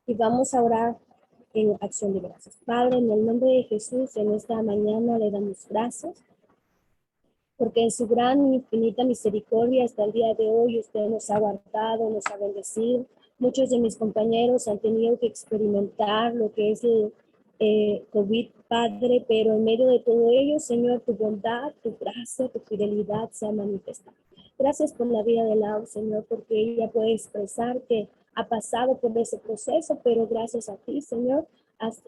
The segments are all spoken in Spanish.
y vamos a orar en acción de gracias. Padre, en el nombre de Jesús, en esta mañana le damos gracias, porque en su gran y infinita misericordia hasta el día de hoy usted nos ha guardado, nos ha bendecido. Muchos de mis compañeros han tenido que experimentar lo que es el COVID, Padre, pero en medio de todo ello, Señor, tu bondad, tu gracia, tu fidelidad se ha manifestado. Gracias por la vida de Lau, Señor, porque ella puede expresar que ha pasado por ese proceso, pero gracias a ti, Señor, has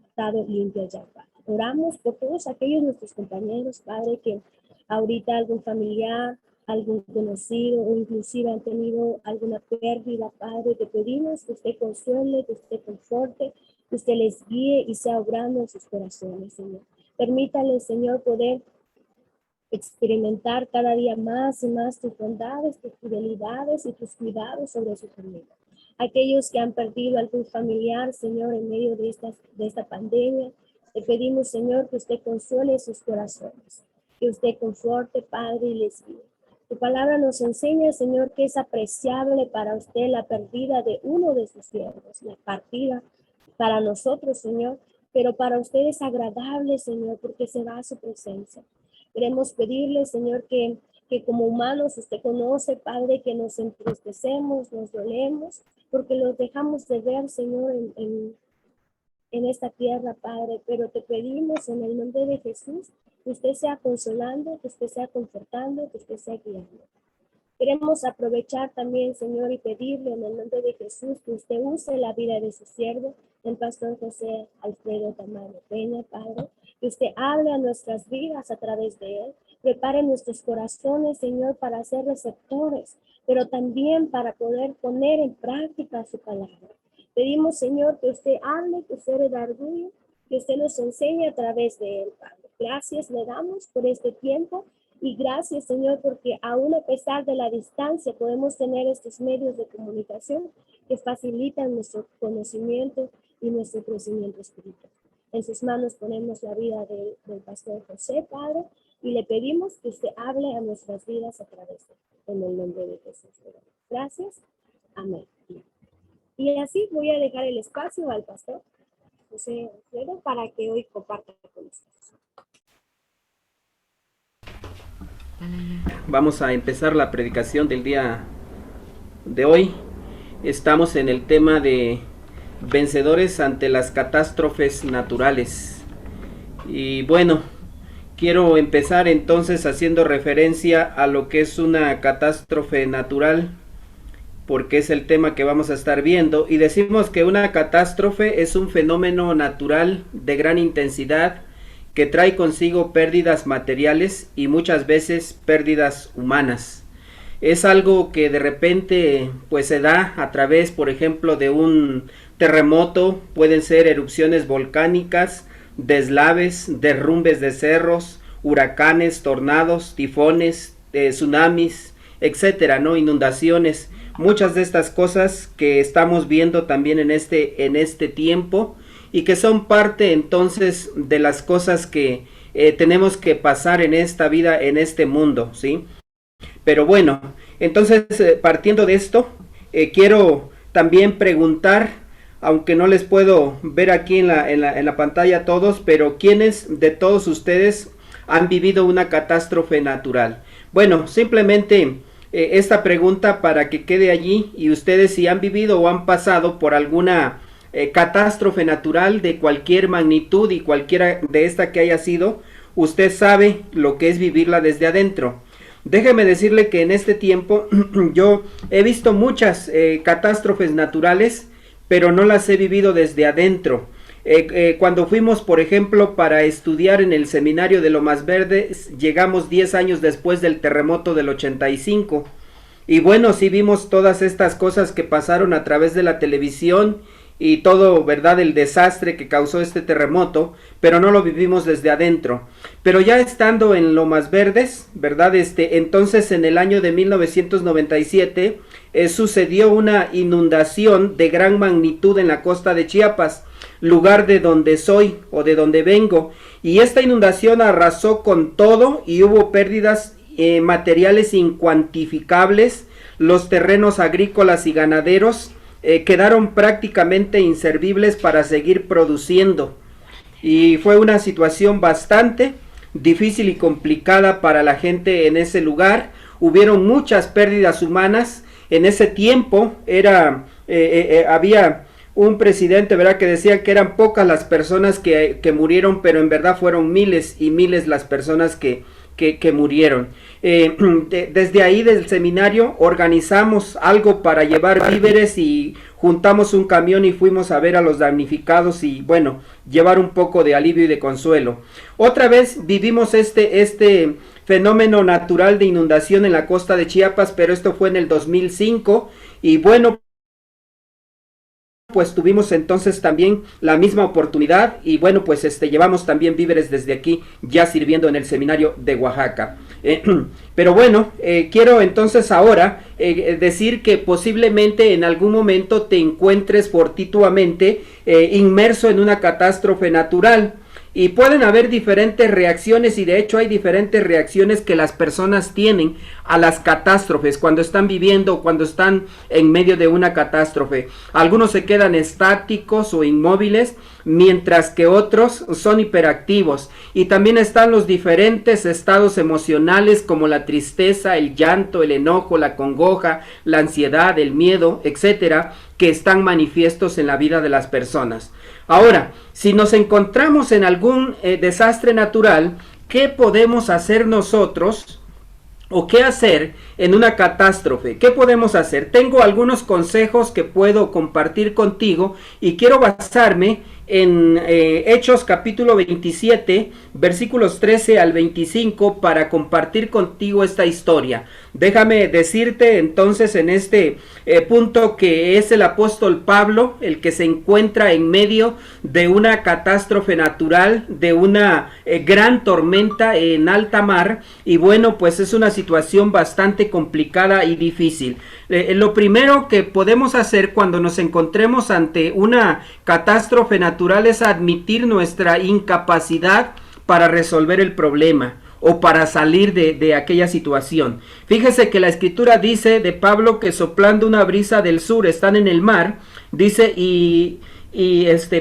estado limpia ya, Padre. Oramos por todos aquellos nuestros compañeros, Padre, que ahorita algún familiar, algún conocido o inclusive han tenido alguna pérdida, Padre. Te pedimos que usted consuele, que usted conforte, que usted les guíe y sea obrando en sus corazones, Señor. Permítale, Señor, poder experimentar cada día más y más tus bondades, tus fidelidades y tus cuidados sobre su familia. Aquellos que han perdido algún familiar, Señor, en medio de esta pandemia, te pedimos, Señor, que usted consuele sus corazones, que usted conforte, Padre, y les guíe. Tu palabra nos enseña, Señor, que es apreciable para usted la pérdida de uno de sus siervos, la partida para nosotros, Señor, pero para usted es agradable, Señor, porque se va a su presencia. Queremos pedirle, Señor, que como humanos usted conoce, Padre, que nos entristecemos, nos dolemos, porque los dejamos de ver, Señor, en esta tierra, Padre, pero te pedimos en el nombre de Jesús que usted sea consolando, que usted sea confortando, que usted sea guiando. Queremos aprovechar también, Señor, y pedirle en el nombre de Jesús que usted use la vida de su siervo, el pastor José Alfredo Tamayo Peña, Padre, que usted hable a nuestras vidas a través de él, prepare nuestros corazones, Señor, para ser receptores, pero también para poder poner en práctica su palabra. Pedimos, Señor, que usted hable, que usted redarguye, que usted nos enseñe a través de él, Padre. Gracias le damos por este tiempo y gracias, Señor, porque aún a pesar de la distancia podemos tener estos medios de comunicación que facilitan nuestro conocimiento y nuestro crecimiento espiritual. En sus manos ponemos la vida del pastor José, Padre, y le pedimos que usted hable a nuestras vidas a través de él. En el nombre de Jesús. Gracias. Amén. Y así voy a dejar el espacio al pastor José Alfredo para que hoy comparta con ustedes. Vamos a empezar la predicación del día de hoy. Estamos en el tema de vencedores ante las catástrofes naturales. Y bueno, quiero empezar entonces haciendo referencia a lo que es una catástrofe natural, porque es el tema que vamos a estar viendo. Y decimos que una catástrofe es un fenómeno natural de gran intensidad que trae consigo pérdidas materiales y muchas veces pérdidas humanas. Es algo que de repente pues se da a través, por ejemplo, de un terremoto, pueden ser erupciones volcánicas, deslaves, derrumbes de cerros, huracanes, tornados, tifones, tsunamis, etcétera, ¿no? Inundaciones, muchas de estas cosas que estamos viendo también en este tiempo y que son parte entonces de las cosas que tenemos que pasar en esta vida, en este mundo, ¿sí? Pero bueno, entonces partiendo de esto, quiero también preguntar, aunque no les puedo ver aquí en la pantalla a todos, pero ¿quiénes de todos ustedes han vivido una catástrofe natural? Bueno, simplemente esta pregunta para que quede allí, y ustedes si han vivido o han pasado por alguna catástrofe natural de cualquier magnitud y cualquiera de esta que haya sido, usted sabe lo que es vivirla desde adentro. Déjeme decirle que en este tiempo yo he visto muchas catástrofes naturales, pero no las he vivido desde adentro. Cuando fuimos, por ejemplo, para estudiar en el seminario de Lomas Verdes, llegamos 10 años después del terremoto del 85. Y bueno, sí vimos todas estas cosas que pasaron a través de la televisión y todo, ¿verdad?, el desastre que causó este terremoto, pero no lo vivimos desde adentro. Pero ya estando en Lomas Verdes, ¿verdad?, entonces en el año de 1997 sucedió una inundación de gran magnitud en la costa de Chiapas, lugar de donde soy o de donde vengo, y esta inundación arrasó con todo y hubo pérdidas materiales incuantificables. Los terrenos agrícolas y ganaderos quedaron prácticamente inservibles para seguir produciendo. Y fue una situación bastante difícil y complicada para la gente en ese lugar. Hubieron muchas pérdidas humanas. En ese tiempo había un presidente, ¿verdad?, que decía que eran pocas las personas que murieron, pero en verdad fueron miles y miles las personas que murieron. Desde ahí, del seminario, organizamos algo para llevar víveres y juntamos un camión y fuimos a ver a los damnificados y, bueno, llevar un poco de alivio y de consuelo. Otra vez vivimos este fenómeno natural de inundación en la costa de Chiapas, pero esto fue en el 2005 y, bueno, pues tuvimos entonces también la misma oportunidad y bueno, pues llevamos también víveres desde aquí, ya sirviendo en el seminario de Oaxaca. Pero bueno, quiero entonces ahora decir que posiblemente en algún momento te encuentres fortuitamente inmerso en una catástrofe natural. Y pueden haber diferentes reacciones y de hecho hay diferentes reacciones que las personas tienen a las catástrofes cuando están viviendo o cuando están en medio de una catástrofe. Algunos se quedan estáticos o inmóviles, mientras que otros son hiperactivos. Y también están los diferentes estados emocionales como la tristeza, el llanto, el enojo, la congoja, la ansiedad, el miedo, etcétera, que están manifiestos en la vida de las personas. Ahora, si nos encontramos en algún desastre natural, ¿qué podemos hacer nosotros o qué hacer en una catástrofe? ¿Qué podemos hacer? Tengo algunos consejos que puedo compartir contigo y quiero basarme en Hechos capítulo 27, versículos 13 al 25 para compartir contigo esta historia. Déjame decirte entonces en este punto que es el apóstol Pablo el que se encuentra en medio de una catástrofe natural, de una gran tormenta en alta mar y bueno, pues es una situación bastante complicada y difícil. Lo primero que podemos hacer cuando nos encontremos ante una catástrofe natural es admitir nuestra incapacidad para resolver el problema o para salir de aquella situación. Fíjese que la escritura dice de Pablo que soplando una brisa del sur están en el mar, dice y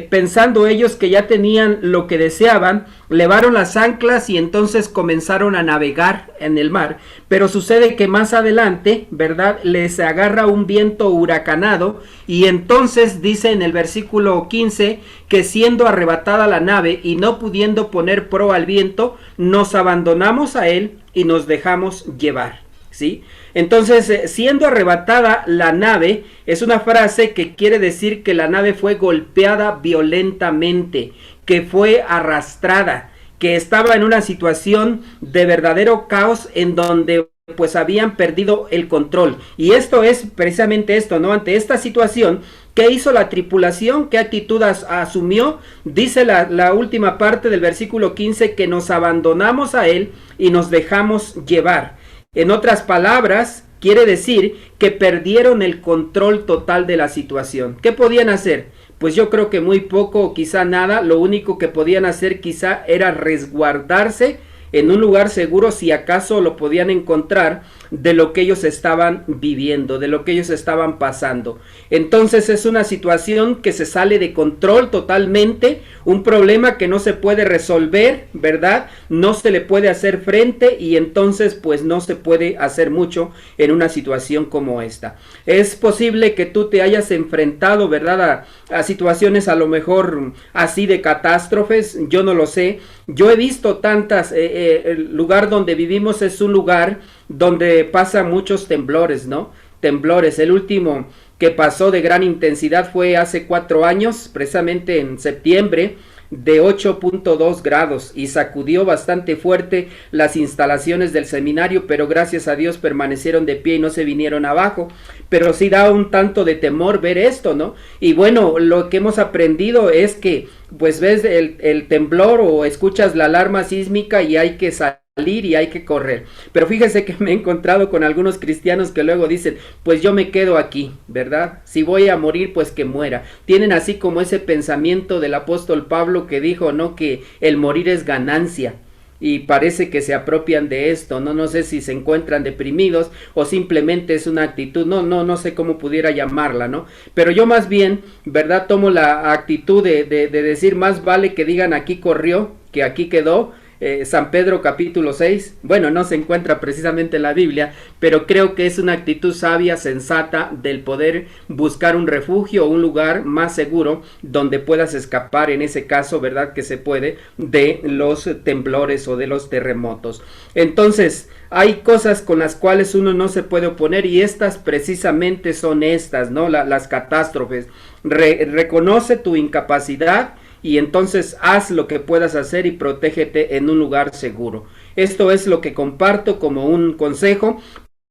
pensando ellos que ya tenían lo que deseaban, levaron las anclas y entonces comenzaron a navegar en el mar. Pero sucede que más adelante, ¿verdad?, les agarra un viento huracanado y entonces dice en el versículo 15 que siendo arrebatada la nave y no pudiendo poner proa al viento, nos abandonamos a él y nos dejamos llevar. ¿Sí? Entonces, siendo arrebatada la nave, es una frase que quiere decir que la nave fue golpeada violentamente, que fue arrastrada, que estaba en una situación de verdadero caos en donde pues habían perdido el control. Y esto es precisamente esto, ¿no? Ante esta situación, ¿qué hizo la tripulación? ¿Qué actitud asumió? Dice la última parte del versículo 15 que nos abandonamos a él y nos dejamos llevar. En otras palabras, quiere decir que perdieron el control total de la situación. ¿Qué podían hacer? Pues yo creo que muy poco o quizá nada. Lo único que podían hacer quizá era resguardarse en un lugar seguro, si acaso lo podían encontrar, de lo que ellos estaban viviendo, de lo que ellos estaban pasando. Entonces es una situación que se sale de control totalmente, un problema que no se puede resolver, ¿verdad? No se le puede hacer frente y entonces pues no se puede hacer mucho en una situación como esta. Es posible que tú te hayas enfrentado, ¿verdad?, a situaciones a lo mejor así de catástrofes, yo no lo sé. Yo he visto tantas, el lugar donde vivimos es un lugar donde pasan muchos temblores, ¿no? Temblores, el último que pasó de gran intensidad fue hace 4 años, precisamente en septiembre, de 8.2 grados y sacudió bastante fuerte las instalaciones del seminario, pero gracias a Dios permanecieron de pie y no se vinieron abajo. Pero sí da un tanto de temor ver esto, ¿no? Y bueno, lo que hemos aprendido es que pues ves el temblor o escuchas la alarma sísmica y hay que salir y hay que correr. Pero fíjese que me he encontrado con algunos cristianos que luego dicen, pues yo me quedo aquí, ¿verdad? Si voy a morir, pues que muera. Tienen así como ese pensamiento del apóstol Pablo que dijo, ¿no?, que el morir es ganancia. y parece que se apropian de esto, no sé si se encuentran deprimidos o simplemente es una actitud, no sé cómo pudiera llamarla, ¿no? Pero yo más bien, ¿verdad? Tomo la actitud de decir, más vale que digan aquí corrió que aquí quedó. San Pedro capítulo 6, bueno, no se encuentra precisamente en la Biblia, pero creo que es una actitud sabia, sensata, del poder buscar un refugio o un lugar más seguro donde puedas escapar, en ese caso, ¿verdad? Que se puede, de los temblores o de los terremotos. Entonces, hay cosas con las cuales uno no se puede oponer y estas precisamente son estas, ¿no? Las catástrofes. Reconoce tu incapacidad y entonces haz lo que puedas hacer y protégete en un lugar seguro. Esto es lo que comparto como un consejo,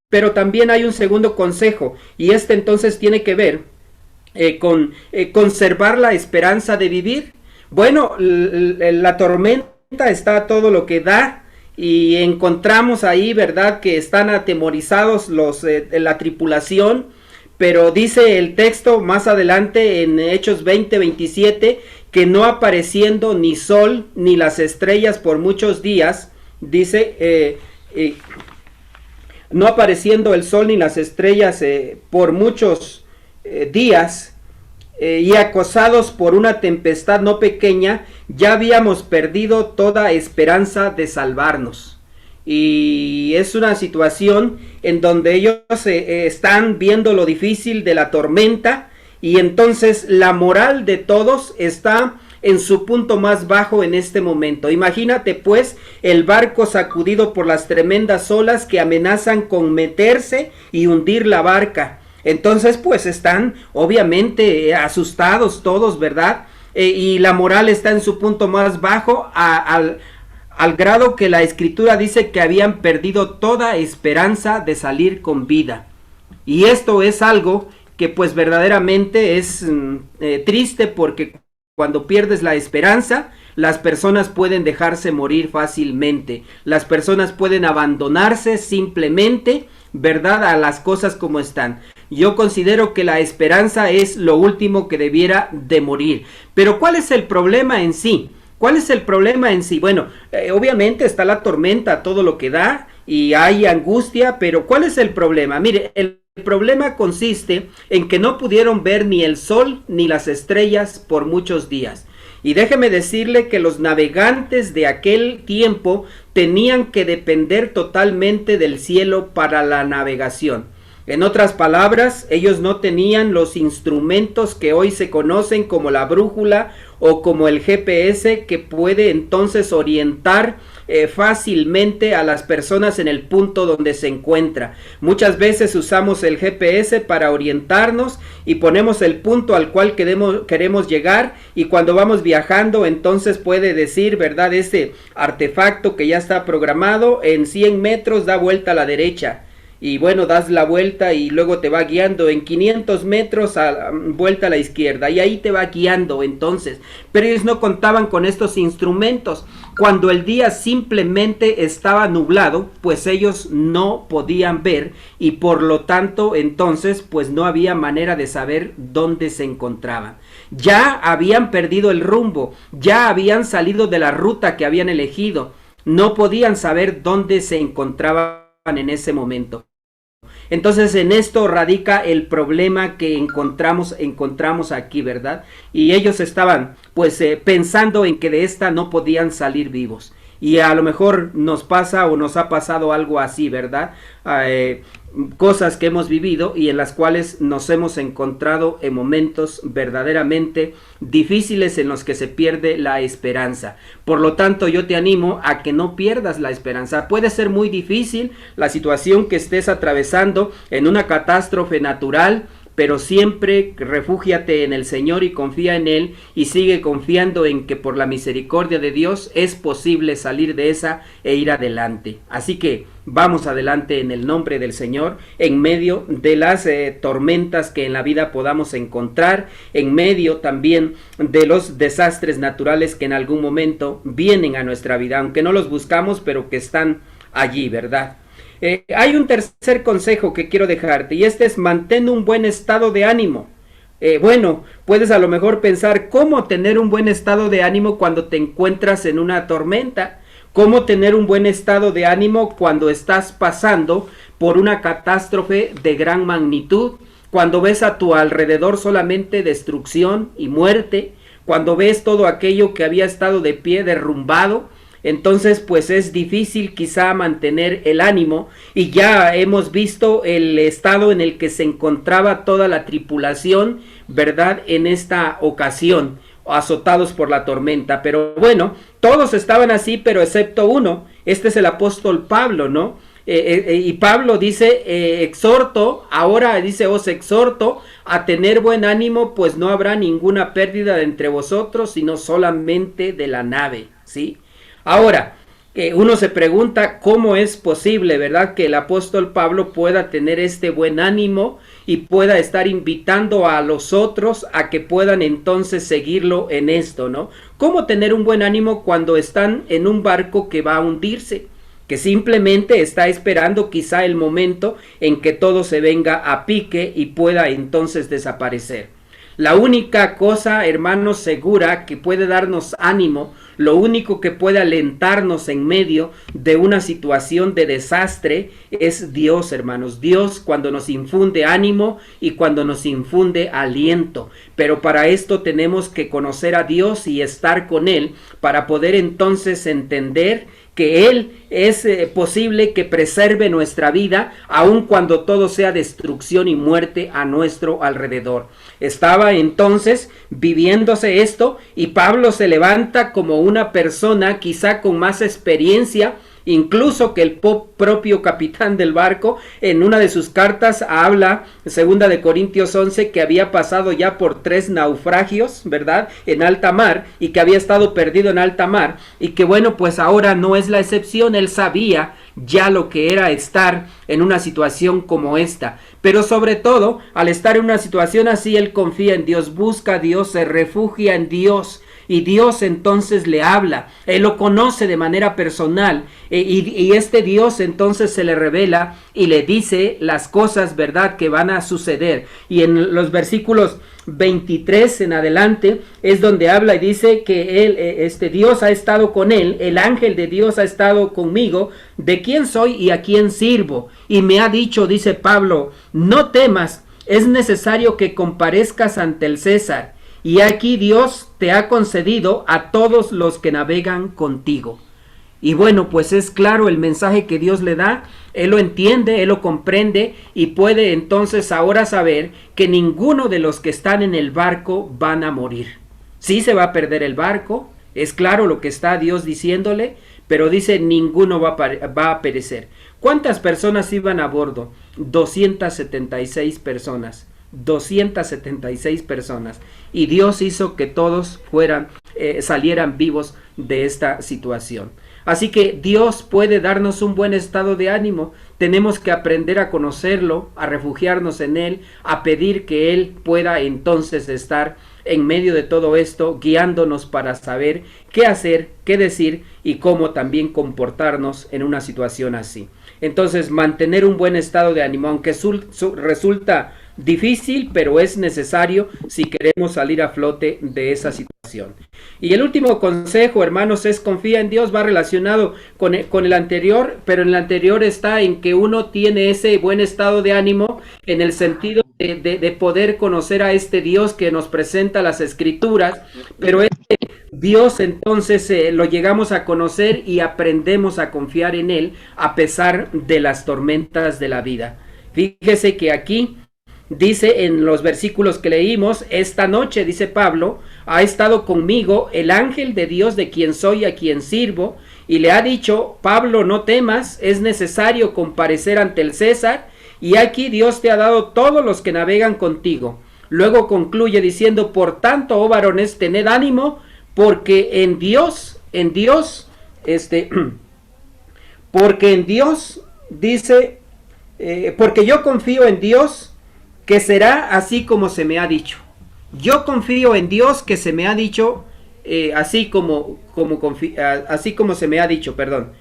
pero también hay un segundo consejo y este entonces tiene que ver con conservar la esperanza de vivir. Bueno, la tormenta está a todo lo que da y encontramos ahí, ¿verdad?, que están atemorizados la tripulación, pero dice el texto más adelante en Hechos 20:27 que no apareciendo ni sol ni las estrellas por muchos días, dice, no apareciendo el sol ni las estrellas por muchos días, y acosados por una tempestad no pequeña, ya habíamos perdido toda esperanza de salvarnos. Y es una situación en donde ellos están viendo lo difícil de la tormenta y entonces la moral de todos está en su punto más bajo en este momento. Imagínate pues el barco sacudido por las tremendas olas que amenazan con meterse y hundir la barca. Entonces pues están obviamente asustados todos, ¿verdad? Y la moral está en su punto más bajo al grado que la escritura dice que habían perdido toda esperanza de salir con vida. Y esto es algo que pues verdaderamente es triste, porque cuando pierdes la esperanza, las personas pueden dejarse morir fácilmente. Las personas pueden abandonarse simplemente, ¿verdad?, a las cosas como están. Yo considero que la esperanza es lo último que debiera de morir. Pero ¿cuál es el problema en sí? ¿Cuál es el problema en sí? Bueno, obviamente está la tormenta, todo lo que da, y hay angustia, pero ¿cuál es el problema? Mire, el problema consiste en que no pudieron ver ni el sol ni las estrellas por muchos días. Y déjeme decirle que los navegantes de aquel tiempo tenían que depender totalmente del cielo para la navegación. En otras palabras, ellos no tenían los instrumentos que hoy se conocen como la brújula o como el GPS, que puede entonces orientar fácilmente a las personas en el punto donde se encuentra. Muchas veces usamos el GPS para orientarnos y ponemos el punto al cual queremos llegar, y cuando vamos viajando entonces puede decir, ¿verdad?, ese artefacto que ya está programado, en 100 metros da vuelta a la derecha. Y bueno, das la vuelta y luego te va guiando en 500 metros vuelta a la izquierda, y ahí te va guiando entonces. Pero ellos no contaban con estos instrumentos. Cuando el día simplemente estaba nublado, pues ellos no podían ver, y por lo tanto entonces pues no había manera de saber dónde se encontraban. Ya habían perdido el rumbo, ya habían salido de la ruta que habían elegido, no podían saber dónde se encontraban en ese momento. Entonces en esto radica el problema que encontramos aquí, ¿verdad? Y ellos estaban pues pensando en que de esta no podían salir vivos. Y a lo mejor nos pasa o nos ha pasado algo así, ¿verdad? Cosas que hemos vivido y en las cuales nos hemos encontrado en momentos verdaderamente difíciles en los que se pierde la esperanza. Por lo tanto, yo te animo a que no pierdas la esperanza. Puede ser muy difícil la situación que estés atravesando en una catástrofe natural, pero siempre refúgiate en el Señor y confía en Él, y sigue confiando en que por la misericordia de Dios es posible salir de esa e ir adelante. Así que vamos adelante en el nombre del Señor, en medio de las tormentas que en la vida podamos encontrar, en medio también de los desastres naturales que en algún momento vienen a nuestra vida, aunque no los buscamos, pero que están allí, ¿verdad? Hay un tercer consejo que quiero dejarte, y este es: mantén un buen estado de ánimo. Bueno, puedes a lo mejor pensar cómo tener un buen estado de ánimo cuando te encuentras en una tormenta. ¿Cómo tener un buen estado de ánimo cuando estás pasando por una catástrofe de gran magnitud? Cuando ves a tu alrededor solamente destrucción y muerte, cuando ves todo aquello que había estado de pie derrumbado, entonces pues es difícil quizá mantener el ánimo, y ya hemos visto el estado en el que se encontraba toda la tripulación, ¿verdad? En esta ocasión, azotados por la tormenta. Pero bueno, todos estaban así, pero excepto uno. Este es el apóstol Pablo, ¿no? Y Pablo dice, exhorto, ahora dice, os exhorto a tener buen ánimo, pues no habrá ninguna pérdida de entre vosotros, sino solamente de la nave, ¿sí? Ahora, uno se pregunta cómo es posible, ¿verdad?, que el apóstol Pablo pueda tener este buen ánimo y pueda estar invitando a los otros a que puedan entonces seguirlo en esto, ¿no? ¿Cómo tener un buen ánimo cuando están en un barco que va a hundirse, que simplemente está esperando quizá el momento en que todo se venga a pique y pueda entonces desaparecer? La única cosa, hermanos, segura que puede darnos ánimo, lo único que puede alentarnos en medio de una situación de desastre es Dios, hermanos. Dios, cuando nos infunde ánimo y cuando nos infunde aliento. Pero para esto tenemos que conocer a Dios y estar con Él para poder entonces entender que Él es posible que preserve nuestra vida, aun cuando todo sea destrucción y muerte a nuestro alrededor. Estaba entonces viviéndose esto, y Pablo se levanta como una persona quizá con más experiencia incluso que el propio capitán del barco. En una de sus cartas habla, 2 de Corintios 11, que había pasado ya por 3 naufragios, ¿verdad?, en alta mar, y que había estado perdido en alta mar, y que bueno, pues ahora no es la excepción. Él sabía ya lo que era estar en una situación como esta, pero sobre todo, al estar en una situación así, él confía en Dios, busca a Dios, se refugia en Dios, y Dios entonces le habla. Él lo conoce de manera personal, y este Dios entonces se le revela y le dice las cosas, ¿verdad?, que van a suceder. Y en los versículos 23 en adelante es donde habla y dice que él, Dios ha estado con él, el ángel de Dios ha estado conmigo, de quién soy y a quién sirvo, y me ha dicho, dice Pablo, no temas, es necesario que comparezcas ante el César, y aquí Dios te ha concedido a todos los que navegan contigo. Y bueno, pues es claro el mensaje que Dios le da. Él lo entiende, él lo comprende, y puede entonces ahora saber que ninguno de los que están en el barco van a morir. Sí se va a perder el barco, es claro lo que está Dios diciéndole, pero dice ninguno va a perecer. ¿Cuántas personas iban a bordo? 276 personas. 276 personas, y Dios hizo que todos salieran vivos de esta situación. Así que Dios puede darnos un buen estado de ánimo. Tenemos que aprender a conocerlo, a refugiarnos en Él, a pedir que Él pueda entonces estar en medio de todo esto, guiándonos para saber qué hacer, qué decir y cómo también comportarnos en una situación así. Entonces, mantener un buen estado de ánimo, aunque resulta difícil, pero es necesario si queremos salir a flote de esa situación. Y el último consejo, hermanos, es confía en Dios. Va relacionado con el anterior, pero en el anterior está en que uno tiene ese buen estado de ánimo en el sentido de poder conocer a este Dios que nos presenta las Escrituras, pero este Dios entonces lo llegamos a conocer y aprendemos a confiar en Él a pesar de las tormentas de la vida. Fíjese que aquí dice en los versículos que leímos, esta noche, dice Pablo, ha estado conmigo el ángel de Dios de quien soy, a quien sirvo, y le ha dicho, Pablo, no temas, es necesario comparecer ante el César, y aquí Dios te ha dado todos los que navegan contigo. Luego concluye diciendo, por tanto, oh varones, tened ánimo, porque en Dios, porque en Dios, dice, porque yo confío en Dios, que será así como se me ha dicho. Yo confío en Dios que se me ha dicho, así como se me ha dicho, perdón.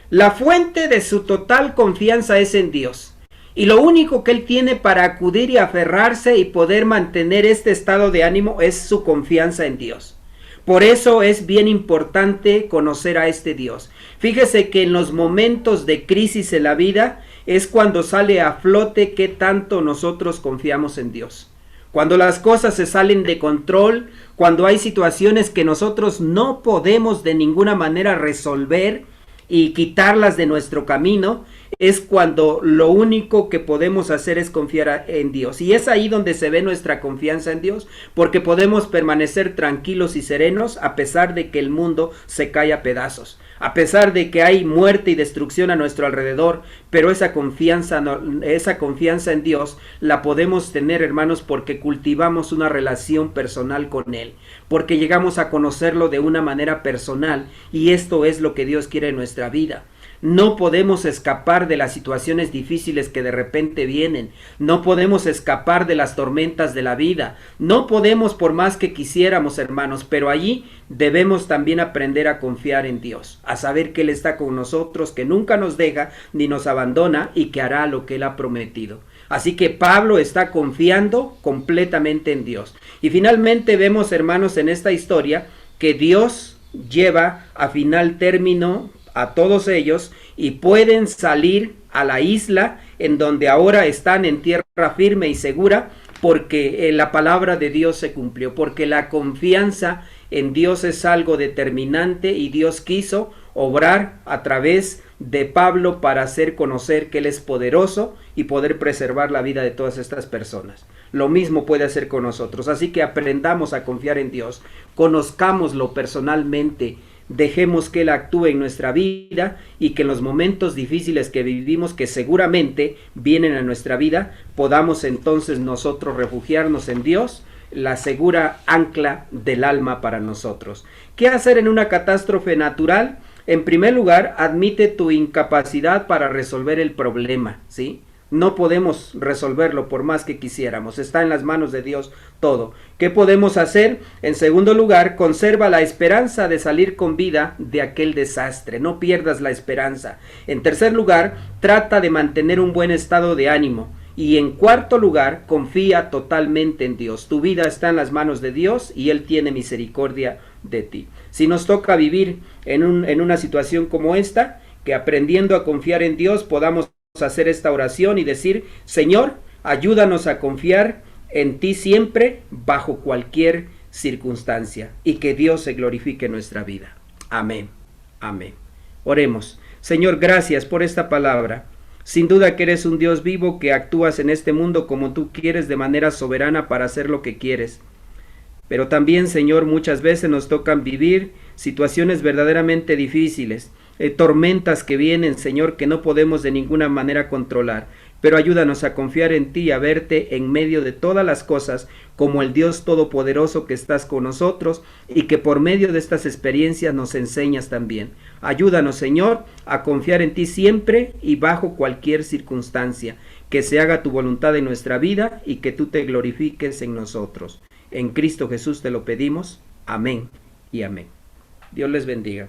La fuente de su total confianza es en Dios. Y lo único que él tiene para acudir y aferrarse y poder mantener este estado de ánimo es su confianza en Dios. Por eso es bien importante conocer a este Dios. Fíjese que en los momentos de crisis en la vida es cuando sale a flote qué tanto nosotros confiamos en Dios. Cuando las cosas se salen de control, cuando hay situaciones que nosotros no podemos de ninguna manera resolver y quitarlas de nuestro camino, es cuando lo único que podemos hacer es confiar en Dios. Y es ahí donde se ve nuestra confianza en Dios, porque podemos permanecer tranquilos y serenos a pesar de que el mundo se cae a pedazos, a pesar de que hay muerte y destrucción a nuestro alrededor, pero esa confianza en Dios la podemos tener, hermanos, porque cultivamos una relación personal con Él, porque llegamos a conocerlo de una manera personal, y esto es lo que Dios quiere en nuestra vida. No podemos escapar de las situaciones difíciles que de repente vienen. No podemos escapar de las tormentas de la vida. No podemos por más que quisiéramos, hermanos, pero allí debemos también aprender a confiar en Dios, a saber que Él está con nosotros, que nunca nos deja ni nos abandona y que hará lo que Él ha prometido. Así que Pablo está confiando completamente en Dios. Y finalmente vemos, hermanos, en esta historia que Dios lleva a final término a todos ellos y pueden salir a la isla en donde ahora están en tierra firme y segura, porque la palabra de Dios se cumplió, porque la confianza en Dios es algo determinante y Dios quiso obrar a través de Pablo para hacer conocer que Él es poderoso y poder preservar la vida de todas estas personas. Lo mismo puede hacer con nosotros, así que aprendamos a confiar en Dios, conozcámoslo personalmente, dejemos que Él actúe en nuestra vida y que en los momentos difíciles que vivimos, que seguramente vienen a nuestra vida, podamos entonces nosotros refugiarnos en Dios, la segura ancla del alma para nosotros. ¿Qué hacer en una catástrofe natural? En primer lugar, admite tu incapacidad para resolver el problema, ¿sí? No podemos resolverlo por más que quisiéramos. Está en las manos de Dios todo. ¿Qué podemos hacer? En segundo lugar, conserva la esperanza de salir con vida de aquel desastre. No pierdas la esperanza. En tercer lugar, trata de mantener un buen estado de ánimo. Y en cuarto lugar, confía totalmente en Dios. Tu vida está en las manos de Dios y Él tiene misericordia de ti. Si nos toca vivir en una situación como esta, que aprendiendo a confiar en Dios podamos hacer esta oración y decir: Señor, ayúdanos a confiar en ti siempre, bajo cualquier circunstancia, y que Dios se glorifique en nuestra vida. Amén. Amén. Oremos. Señor, gracias por esta palabra. Sin duda que eres un Dios vivo, que actúas en este mundo como tú quieres, de manera soberana para hacer lo que quieres. Pero también, Señor, muchas veces nos tocan vivir situaciones verdaderamente difíciles, tormentas que vienen, Señor, que no podemos de ninguna manera controlar. Pero ayúdanos a confiar en ti y a verte en medio de todas las cosas como el Dios todopoderoso que estás con nosotros, y que por medio de estas experiencias nos enseñas también. Ayúdanos, Señor, a confiar en ti siempre y bajo cualquier circunstancia. Que se haga tu voluntad en nuestra vida y que tú te glorifiques en nosotros. En Cristo Jesús te lo pedimos. Amén y amén. Dios les bendiga.